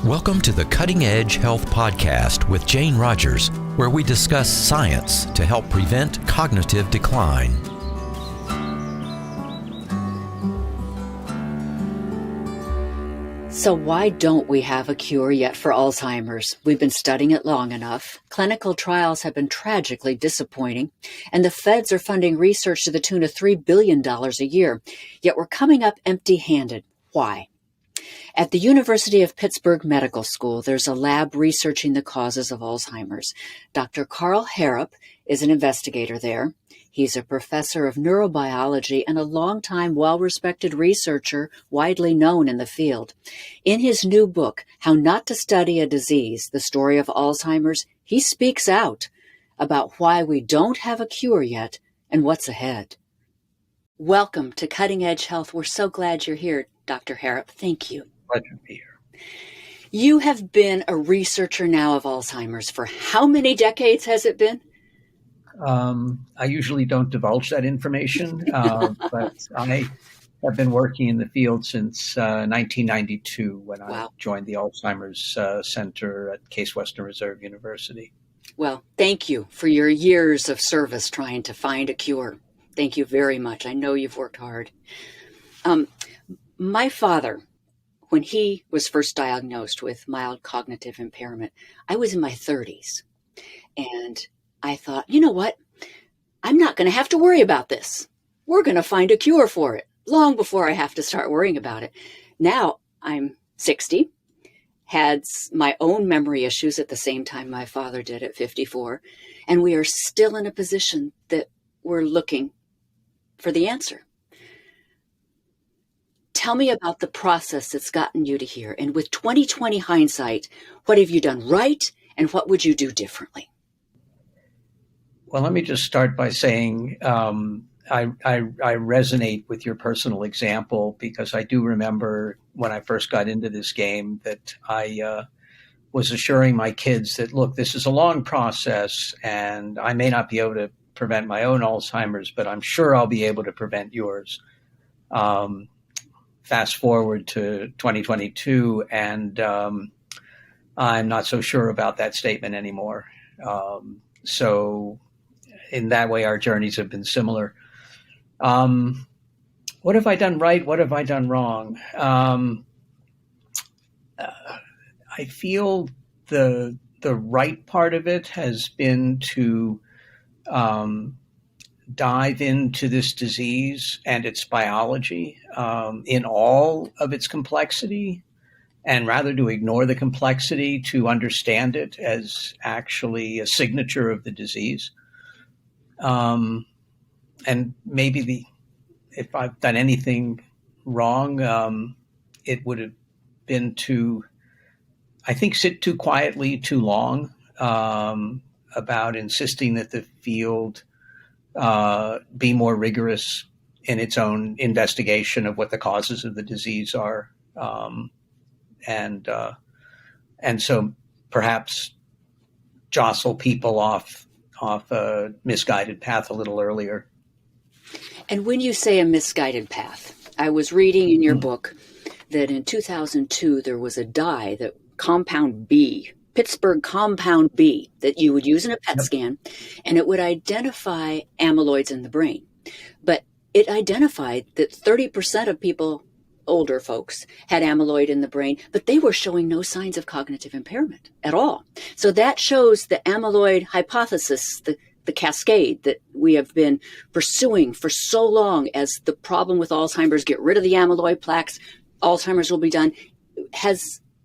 Welcome to the Cutting Edge Health Podcast with Jane Rogers, where we discuss science to help prevent cognitive decline. So why don't we have a cure yet for Alzheimer's? We've been studying it long enough. Clinical trials have been tragically disappointing, and the feds are funding research to the tune of $3 billion a year. Yet we're coming up empty-handed. Why? At the University of Pittsburgh Medical School, there's a lab researching the causes of Alzheimer's. Dr. Karl Herrup is an investigator there. He's a professor of neurobiology and a longtime well-respected researcher widely known in the field. In his new book, How Not to Study a Disease, The Story of Alzheimer's, he speaks out about why we don't have a cure yet and what's ahead. Welcome to Cutting Edge Health. We're so glad you're here, Dr. Herrup. Thank you. Pleasure to be here. You have been a researcher now of Alzheimer's for how many decades has it been? I usually don't divulge that information, but I have been working in the field since 1992 when I joined the Alzheimer's Center at Case Western Reserve University. Well, thank you for your years of service trying to find a cure. Thank you very much. I know you've worked hard. My father, when he was first diagnosed with mild cognitive impairment, I was in my 30s. And I thought, you know what? I'm not going to have to worry about this. We're going to find a cure for it long before I have to start worrying about it. Now I'm 60, had my own memory issues at the same time my father did at 54, and we are still in a position that we're looking for the answer. Tell me about the process that's gotten you to here. And with 2020 hindsight, what have you done right and what would you do differently? Well, let me just start by saying I resonate with your personal example because I do remember when I first got into this game that I was assuring my kids that, look, this is a long process and I may not be able to prevent my own Alzheimer's, but I'm sure I'll be able to prevent yours. Fast forward to 2022, and I'm not so sure about that statement anymore. So in that way, our journeys have been similar. What have I done right? What have I done wrong? I feel the right part of it has been to dive into this disease and its biology in all of its complexity, and rather to ignore the complexity to understand it as actually a signature of the disease. And maybe if I've done anything wrong, it would have been to, I think, sit too quietly too long about insisting that the field be more rigorous in its own investigation of what the causes of the disease are. And so perhaps jostle people off a misguided path a little earlier. And when you say a misguided path, I was reading in your book that in 2002 there was a dye, that compound B, Pittsburgh compound B, that you would use in a PET scan, and it would identify amyloids in the brain. But it identified that 30% of people, older folks, had amyloid in the brain, but they were showing no signs of cognitive impairment at all. So that shows the amyloid hypothesis, the cascade that we have been pursuing for so long as the problem with Alzheimer's, get rid of the amyloid plaques, Alzheimer's will be done,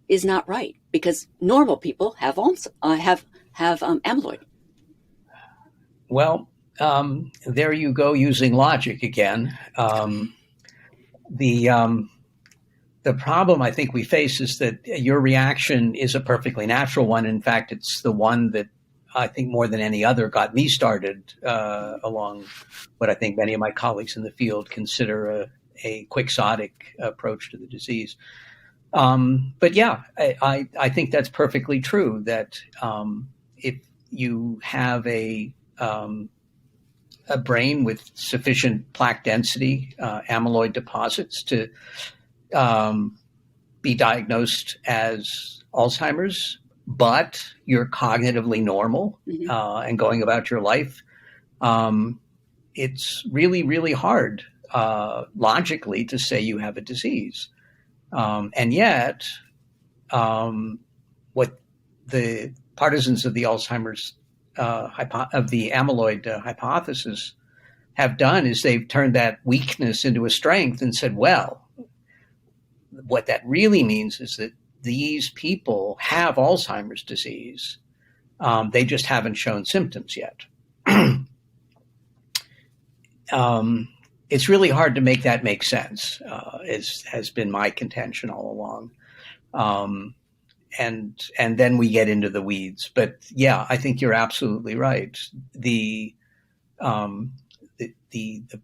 is not right, because normal people have amyloid. Well, there you go, using logic again. The problem I think we face is that your reaction is a perfectly natural one. In fact, it's the one that I think more than any other got me started along what I think many of my colleagues in the field consider a quixotic approach to the disease. But yeah, I think that's perfectly true, that if you have a brain with sufficient plaque density, amyloid deposits to be diagnosed as Alzheimer's, but you're cognitively normal and going about your life, it's really, really hard logically to say you have a disease. And yet, what the partisans of the Alzheimer's of the amyloid hypothesis have done is they've turned that weakness into a strength and said, well, what that really means is that these people have Alzheimer's disease. They just haven't shown symptoms yet. It's really hard to make that make sense, has been my contention all along. And then we get into the weeds. But yeah, I think you're absolutely right. The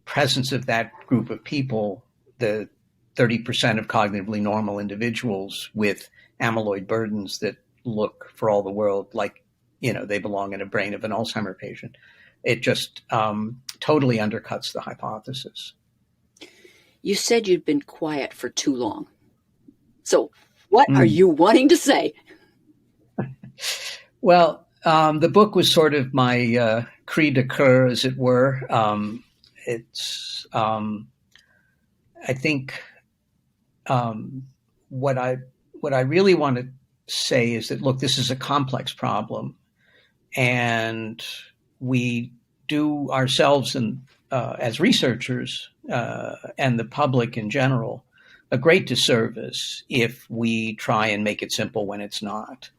presence of that group of people, the 30% of cognitively normal individuals with amyloid burdens that look for all the world like, they belong in a brain of an Alzheimer patient, it just totally undercuts the hypothesis. You said you'd been quiet for too long. So what are you wanting to say? Well, the book was sort of my cri de coeur, as it were. It's, I think, what I really want to say is that, look, this is a complex problem, and we do ourselves and as researchers and the public in general a great disservice if we try and make it simple when it's not.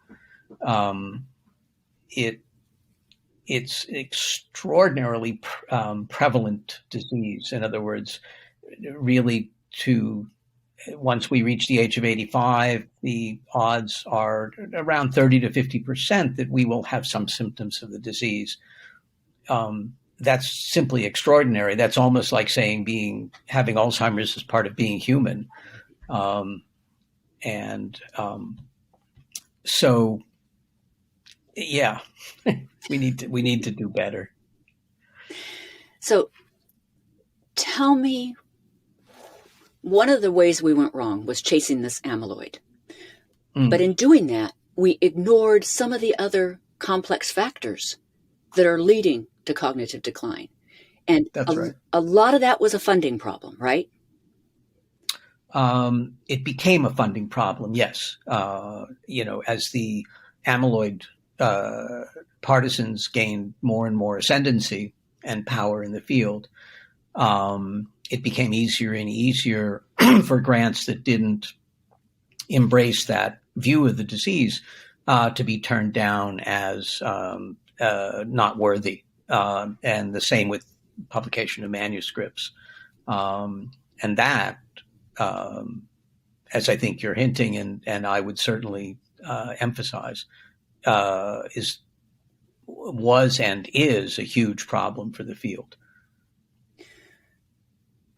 It's extraordinarily prevalent disease. In other words, really, once we reach the age of 85, the odds are around 30 to 50% that we will have some symptoms of the disease. That's simply extraordinary. That's almost like saying having Alzheimer's is part of being human. So yeah, we need to do better. So tell me, one of the ways we went wrong was chasing this amyloid. But in doing that, we ignored some of the other complex factors that are leading to cognitive decline. And that's right. A lot of that was a funding problem, right? It became a funding problem, yes. As the amyloid partisans gained more and more ascendancy and power in the field, it became easier and easier for grants that didn't embrace that view of the disease to be turned down as not worthy. And the same with publication of manuscripts. And that, as I think you're hinting, and I would certainly emphasize, was and is a huge problem for the field.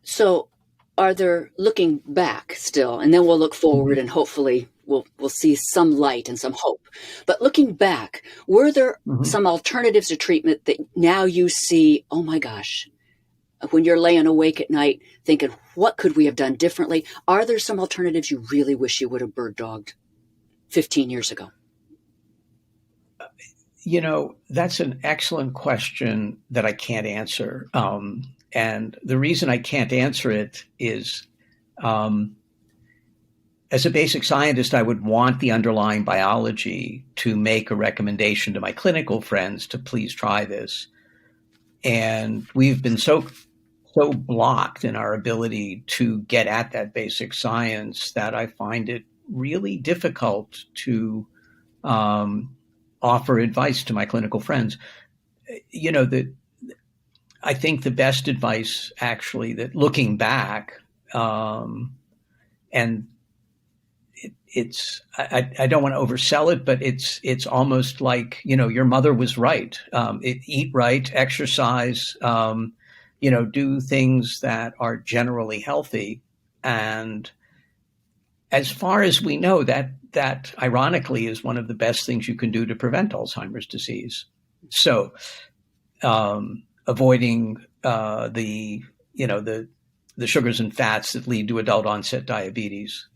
So are there, looking back still, and then we'll look forward and hopefully we'll see some light and some hope. But looking back, were there some alternatives to treatment that now you see, oh my gosh, when you're laying awake at night thinking, what could we have done differently? Are there some alternatives you really wish you would have bird dogged 15 years ago? That's an excellent question that I can't answer. And the reason I can't answer it is, as a basic scientist, I would want the underlying biology to make a recommendation to my clinical friends to please try this. And we've been so blocked in our ability to get at that basic science that I find it really difficult to offer advice to my clinical friends. I think the best advice, actually, that looking back, and I don't want to oversell it, but it's almost like, your mother was right. Eat right, exercise, do things that are generally healthy. And as far as we know, that ironically is one of the best things you can do to prevent Alzheimer's disease. So, avoiding the sugars and fats that lead to adult onset diabetes,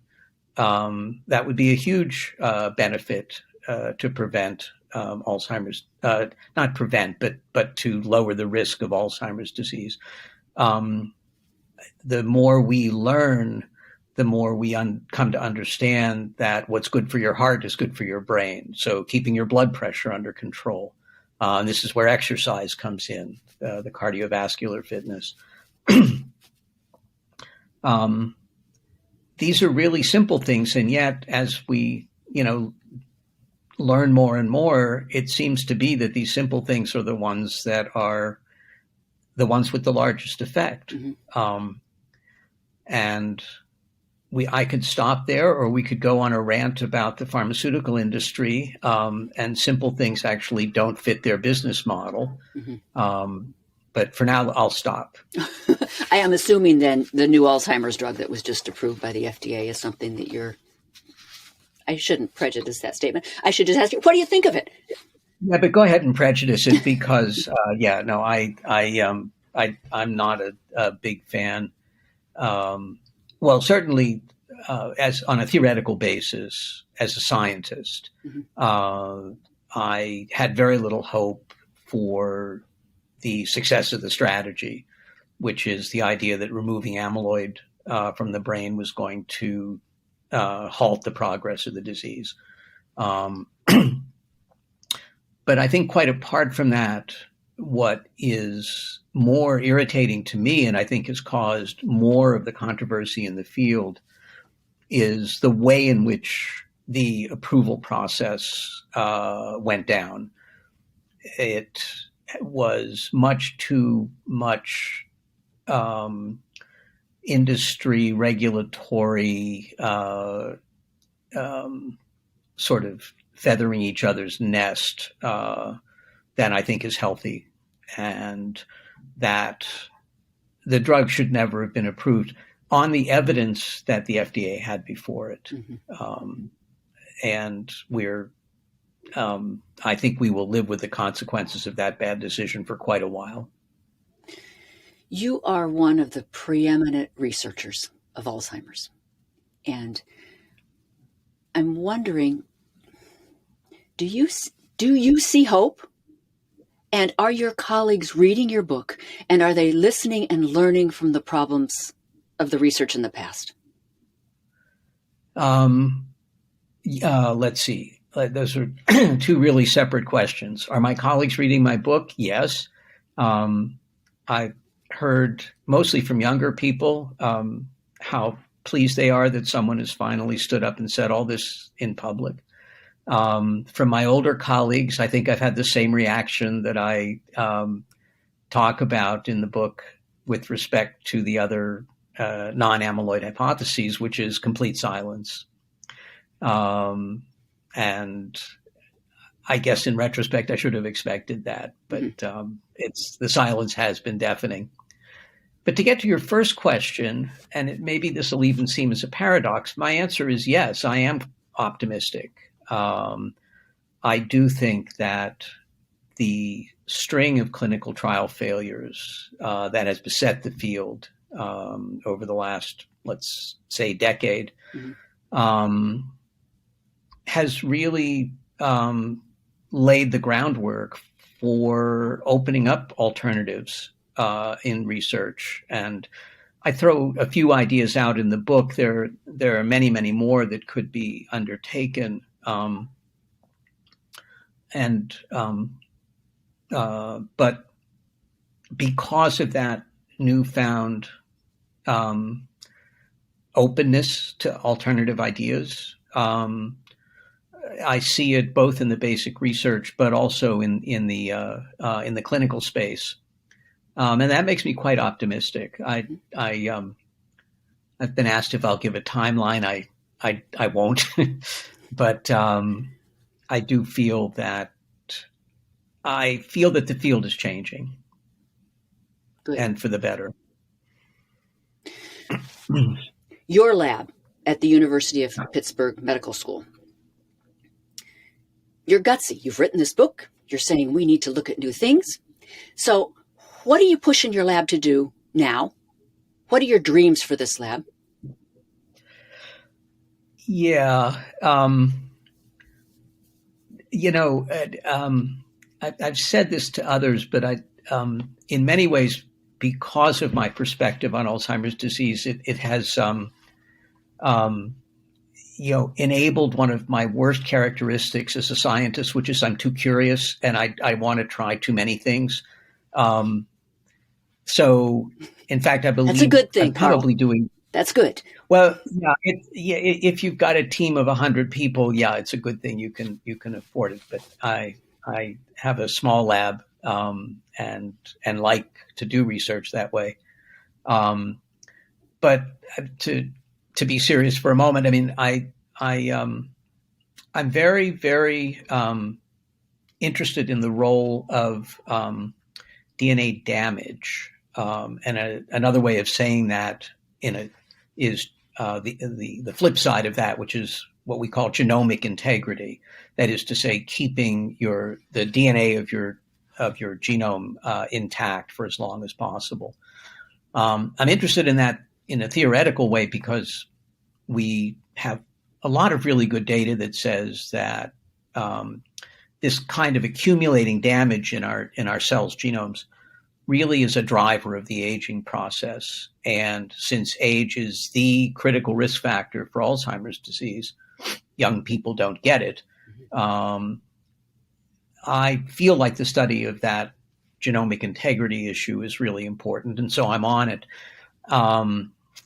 that would be a huge benefit to prevent Alzheimer's, not prevent, but to lower the risk of Alzheimer's disease. The more we learn, the more we come to understand that what's good for your heart is good for your brain. So keeping your blood pressure under control. And this is where exercise comes in, the cardiovascular fitness. These are really simple things. And yet, as we, learn more and more, it seems to be that these simple things are the ones that are the ones with the largest effect. Mm-hmm. And I could stop there, or we could go on a rant about the pharmaceutical industry, and simple things actually don't fit their business model. Mm-hmm. But for now, I'll stop. I am assuming then the new Alzheimer's drug that was just approved by the FDA is something that I shouldn't prejudice that statement. I should just ask you, what do you think of it? Yeah, but go ahead and prejudice it because, I'm not a big fan. Well, certainly, as on a theoretical basis, as a scientist, mm-hmm. I had very little hope for the success of the strategy, which is the idea that removing amyloid from the brain was going to halt the progress of the disease. But I think quite apart from that, what is more irritating to me, and I think has caused more of the controversy in the field, is the way in which the approval process went down. It was much too much industry regulatory sort of feathering each other's nest than I think is healthy, and that the drug should never have been approved on the evidence that the FDA had before it. Mm-hmm. And I think we will live with the consequences of that bad decision for quite a while. You are one of the preeminent researchers of Alzheimer's. And I'm wondering, do you see hope? And are your colleagues reading your book? And are they listening and learning from the problems of the research in the past? Let's see. Those are two really separate questions. Are my colleagues reading my book? Yes. I've heard mostly from younger people how pleased they are that someone has finally stood up and said all this in public. From my older colleagues, I think I've had the same reaction that I talk about in the book with respect to the other non-amyloid hypotheses, which is complete silence. And I guess in retrospect, I should have expected that, but the silence has been deafening. But to get to your first question, and maybe this will even seem as a paradox, my answer is yes, I am optimistic. I do think that the string of clinical trial failures that has beset the field over the last, let's say, decade, has really laid the groundwork for opening up alternatives in research. And I throw a few ideas out in the book. There are many, many more that could be undertaken. But because of that newfound openness to alternative ideas, I see it both in the basic research, but also in the clinical space, and that makes me quite optimistic. I've been asked if I'll give a timeline. I won't, but I do feel that the field is changing. Good. And for the better. Your lab at the University of Pittsburgh Medical School. You're gutsy. You've written this book. You're saying we need to look at new things. So what are you pushing your lab to do now? What are your dreams for this lab? Yeah. You know, I've said this to others, but in many ways, because of my perspective on Alzheimer's disease, it has, um, enabled one of my worst characteristics as a scientist, which is I'm too curious and I want to try too many things. Um, so, in fact, I That's a believe good thing, I'm Karl. probably doing That's good. well. Yeah, if you've got a team of 100 people, yeah, it's a good thing you can afford it. But I have a small lab and like to do research that way. Um, but to be serious for a moment, I mean, I'm very, very interested in the role of DNA damage. Another way of saying that is the flip side of that, which is what we call genomic integrity. That is to say, keeping the DNA of your genome intact for as long as possible. I'm interested in that in a theoretical way because we have a lot of really good data that says that this kind of accumulating damage in our cells' genomes really is a driver of the aging process. And since age is the critical risk factor for Alzheimer's disease, young people don't get it. I feel like the study of that genomic integrity issue is really important, and so I'm on it.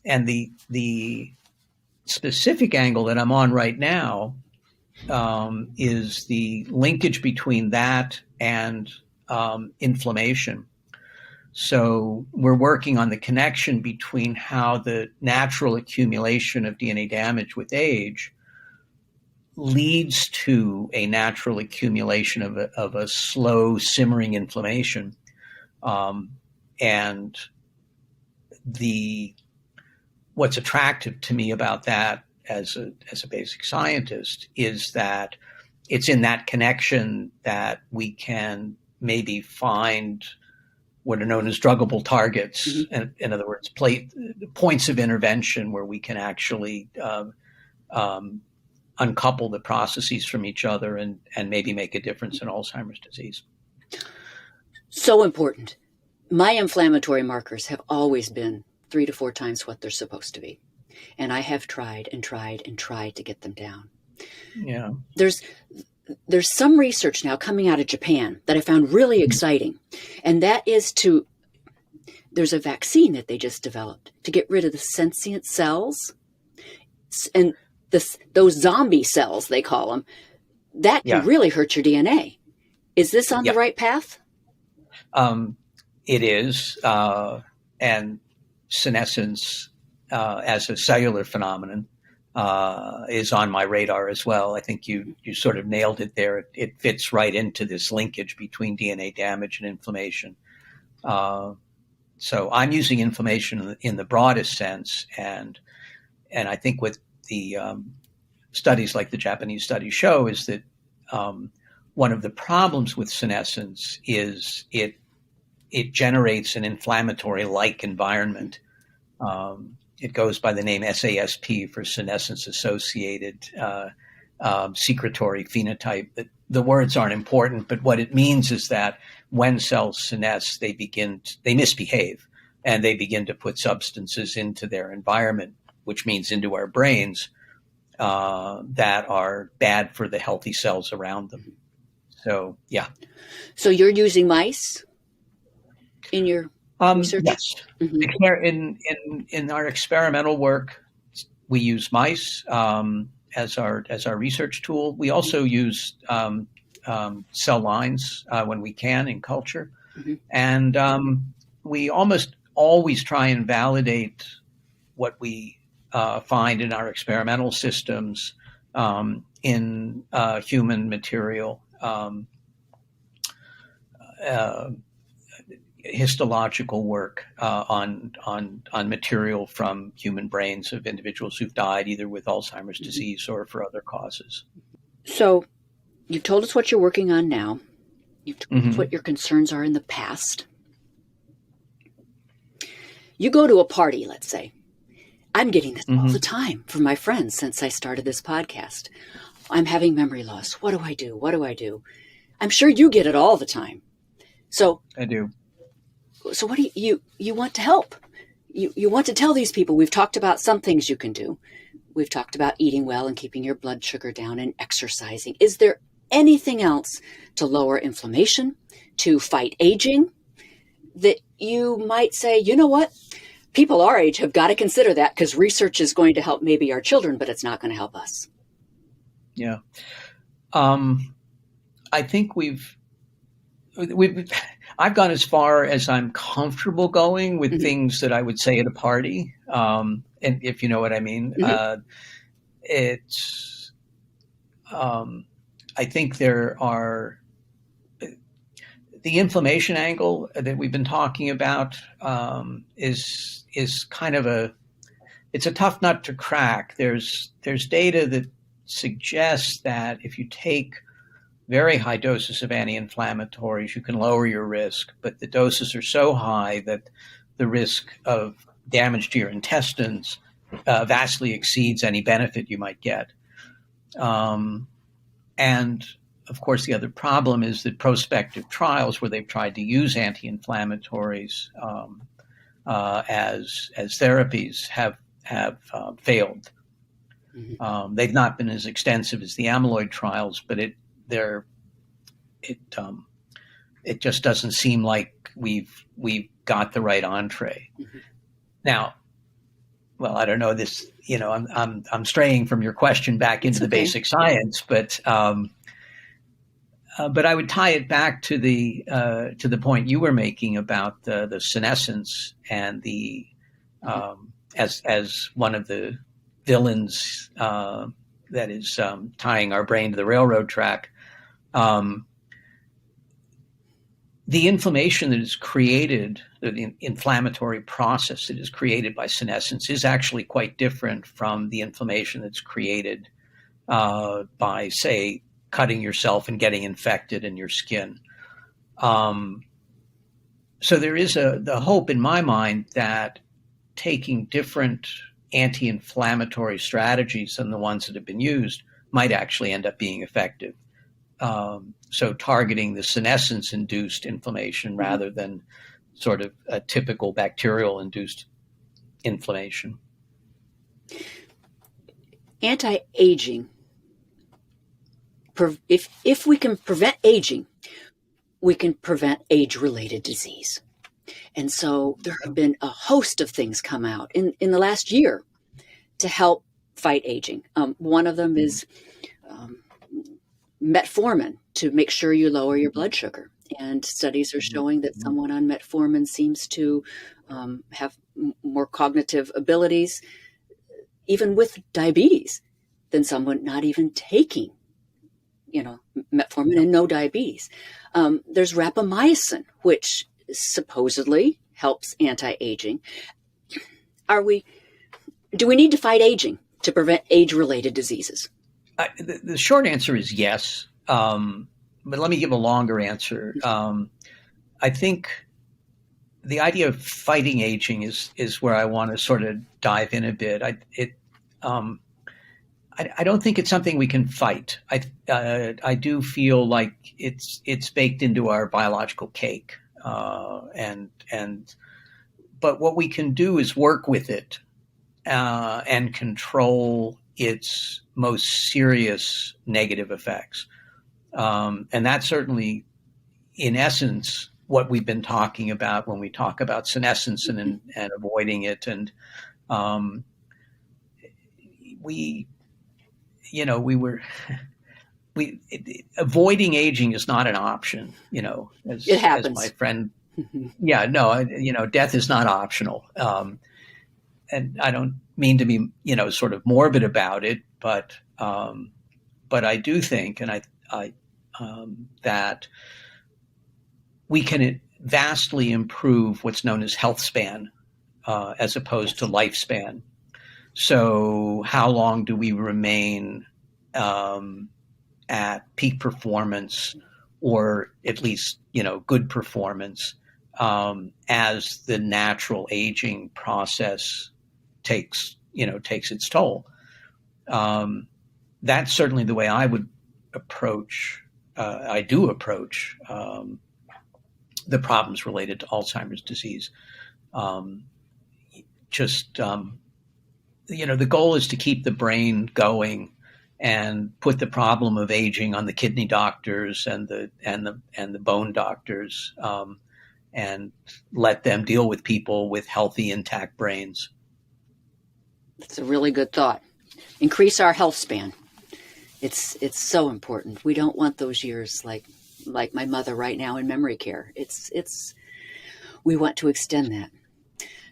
And the specific angle that I'm on right now is the linkage between that and inflammation. So we're working on the connection between how the natural accumulation of DNA damage with age leads to a natural accumulation of a slow simmering inflammation. And what's attractive to me about that as a basic scientist is that it's in that connection that we can maybe find what are known as druggable targets. Mm-hmm. And in other words, points of intervention where we can actually uncouple the processes from each other and maybe make a difference in Alzheimer's disease. So important. My inflammatory markers have always been 3 to 4 times what they're supposed to be. And I have tried and tried and tried to get them down. Yeah. There's some research now coming out of Japan that I found really exciting. And that is there's a vaccine that they just developed to get rid of the sentient cells and those zombie cells, they call them, that can really hurt your DNA. Is this on the right path? It is. And senescence as a cellular phenomenon is on my radar as well. I think you sort of nailed it there. It fits right into this linkage between DNA damage and inflammation. So I'm using inflammation in the broadest sense, and I think what the studies like the Japanese studies show is that one of the problems with senescence is it generates an inflammatory-like environment. It goes by the name SASP for senescence-associated secretory phenotype. The words aren't important, but what it means is that when cells senesce, they misbehave, and they begin to put substances into their environment, which means into our brains, that are bad for the healthy cells around them. So, yeah. So you're using mice in your research? Yes. Mm-hmm. In our experimental work, we use mice as our research tool. We also use cell lines when we can in culture, mm-hmm. and we almost always try and validate what we find in our experimental systems in human material. Histological work on material from human brains of individuals who've died either with Alzheimer's disease or for other causes. So you've told us what you're working on now. You've told us what your concerns are in the past. You go to a party, let's say. I'm getting this all Mm-hmm. the time from my friends since I started this podcast. I'm having memory loss. What do I do? What do I do? I'm sure you get it all the time. So I do. what do you want to help? You want to tell these people, we've talked about some things you can do. We've talked about eating well and keeping your blood sugar down and exercising. Is there anything else to lower inflammation, to fight aging, that you might say, you know what? People our age have got to consider that because research is going to help maybe our children, but it's not going to help us. Yeah. I think I've gone as far as I'm comfortable going with things that I would say at a party. And if you know what I mean, I think there are the inflammation angle that we've been talking about is kind of it's a tough nut to crack. There's data that suggests that if you take very high doses of anti-inflammatories, you can lower your risk, but the doses are so high that the risk of damage to your intestines vastly exceeds any benefit you might get. And of course, the other problem is that prospective trials where they've tried to use anti-inflammatories as therapies have failed. They've not been as extensive as the amyloid trials, but it just doesn't seem like we've got the right entree. Now, well, I don't know this. I'm straying from your question back into the basic science, but I would tie it back to the point you were making about the senescence and the as one of the villains that is tying our brain to the railroad track. The inflammation that is created, the inflammatory process that is created by senescence is actually quite different from the inflammation that's created by, say, cutting yourself and getting infected in your skin. So there is the hope in my mind that taking different anti-inflammatory strategies than the ones that have been used might actually end up being effective. So targeting the senescence-induced inflammation rather than sort of a typical bacterial-induced inflammation. Anti-aging. If we can prevent aging, we can prevent age-related disease. And so there have been a host of things come out in the last year to help fight aging. One of them is metformin to make sure you lower your blood sugar. And studies are showing that someone on metformin seems to have more cognitive abilities, even with diabetes, than someone not even taking, metformin and no diabetes. There's rapamycin, which supposedly helps anti-aging. Do we need to fight aging to prevent age-related diseases? The short answer is yes, but let me give a longer answer. I think the idea of fighting aging is where I want to sort of dive in a bit. I don't think it's something we can fight. I do feel like it's baked into our biological cake, but what we can do is work with it and control its most serious negative effects. And that's certainly, in essence, what we've been talking about when we talk about senescence and avoiding it. And avoiding aging is not an option, as, it happens. As my friend. Yeah, no, death is not optional. And I don't mean to be, sort of morbid about it, but I do think, and I that we can vastly improve what's known as health span, as opposed to lifespan. So how long do we remain at peak performance, or at least, good performance, as the natural aging process takes takes its toll. That's certainly the way I would approach. I do approach the problems related to Alzheimer's disease. The goal is to keep the brain going and put the problem of aging on the kidney doctors and the bone doctors, and let them deal with people with healthy, intact brains. That's a really good thought. Increase our health span. It's so important. We don't want those years like my mother right now in memory care. We want to extend that.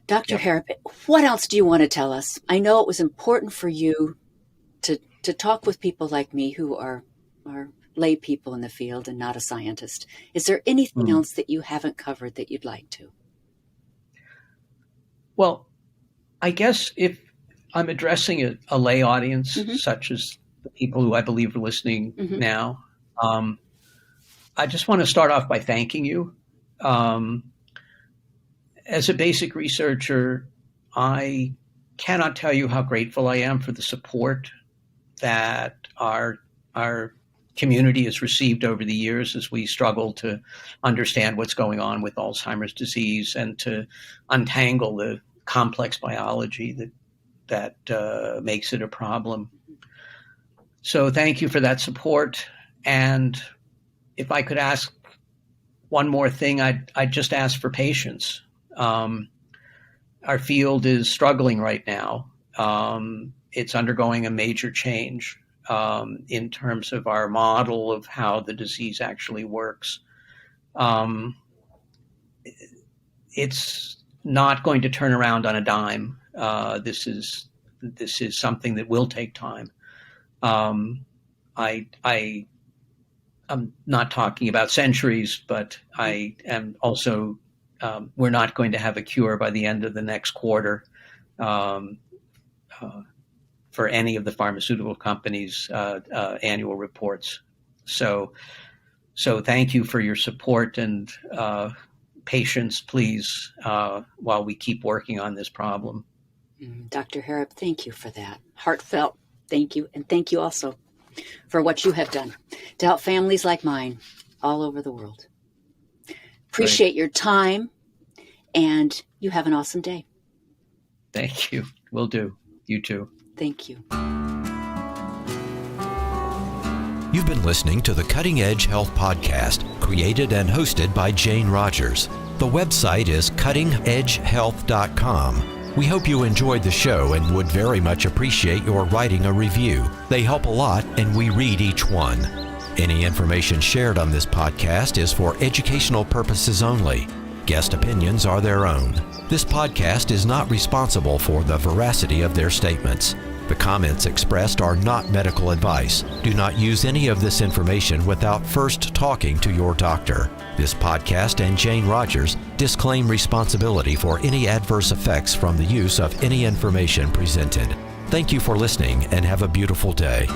Dr. Herrup, what else do you want to tell us? I know it was important for you to talk with people like me who are lay people in the field and not a scientist. Is there anything else that you haven't covered that you'd like to? Well, I guess if I'm addressing a lay audience, such as the people who I believe are listening now, I just want to start off by thanking you. As a basic researcher, I cannot tell you how grateful I am for the support that our community has received over the years as we struggle to understand what's going on with Alzheimer's disease and to untangle the complex biology that makes it a problem. So thank you for that support. And if I could ask one more thing, I'd just ask for patience. Our field is struggling right now. It's undergoing a major change in terms of our model of how the disease actually works. It's not going to turn around on a dime. This is something that will take time. I'm not talking about centuries, but I am also, we're not going to have a cure by the end of the next quarter for any of the pharmaceutical companies' annual reports. So thank you for your support and patience, please, while we keep working on this problem. Dr. Herrup, thank you for that. Heartfelt thank you. And thank you also for what you have done to help families like mine all over the world. Appreciate your time, and you have an awesome day. Thank you. Will do. You too. Thank you. You've been listening to the Cutting Edge Health Podcast, created and hosted by Jane Rogers. The website is cuttingedgehealth.com. We hope you enjoyed the show and would very much appreciate your writing a review. They help a lot, and we read each one. Any information shared on this podcast is for educational purposes only. Guest opinions are their own. This podcast is not responsible for the veracity of their statements. The comments expressed are not medical advice. Do not use any of this information without first talking to your doctor. This podcast and Jane Rogers disclaim responsibility for any adverse effects from the use of any information presented. Thank you for listening and have a beautiful day.